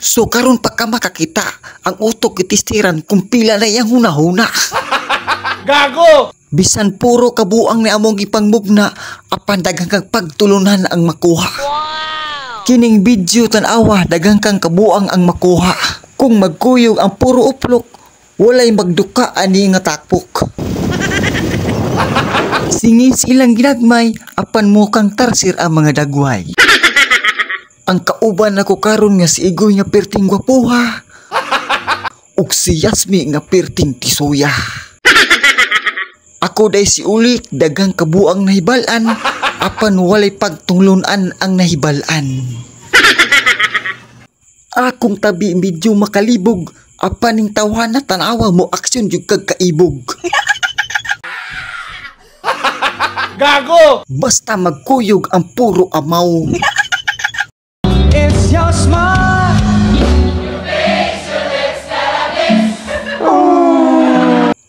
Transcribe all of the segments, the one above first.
So karon pa ka makakita ang utok itistiran kung pila na iyang hunahuna. Gago! Bisan puro kabuang ni among ipangbugna apan daghang kang pagtulunan ang makuha. Kining video tan-awa daghang kang kabuang ang makuha. Kung magkuyog ang puro uplok, walay magduka ani nga takpok. Singis ilang ginagmay apan mukang tarsir ang mga dagway. Ang kauban ako karon nga si Igoy nga perting gwapuha. Ug si Yasmi nga perting tisuya. Ako day si Ulik daghang kabuang nahibalan apan walay pagtunglunan ang nahibalan. Akong tabi medyo makalibog apan ning tawhana tanawa mo aksyon jud kag kaibog. Gago! Basta magkuyog ang puro amaw. It's your smile.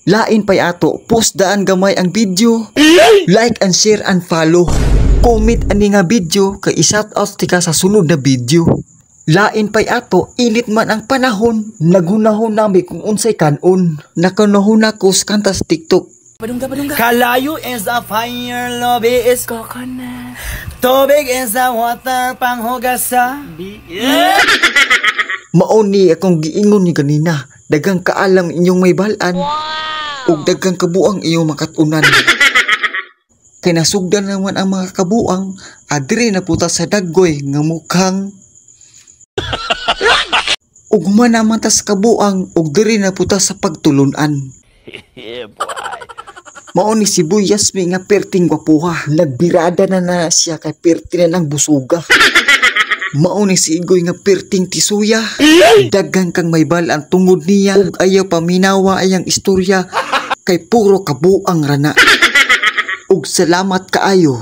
Lain pay ato, post daan gamay ang video. Like and share and follow. Comment ani nga video kay i-shout out tika sa sunod na video. Lain pay ato, init man ang panahon, naghunahon nami kung unsay kanon. Nakanahon ako sa kanta sa TikTok. Kalayo is a fire, love is coconut. Tubig is a water, panghugasabi. Mauni akong giingon ni kanina, dagang kaalam inyong may balan. Ug dagang kabuang inyong makatunan. Kay nasugdan naman ang mga kabuang, adre na puta sa daggoy nga mukhang ug naman ta sa kabuang, ug diri na puta sa pagtulunan. Mao ni si Boy Yasmi nga perting gwapuha. Nagbirada na siya kay perti na ng busuga. Mao ni si Igoy nga perting tisuya. Dagang kang may balaan tungod niya. Ug ayaw paminawa ayang istorya kay puro kabuang rana. Ug salamat kaayo.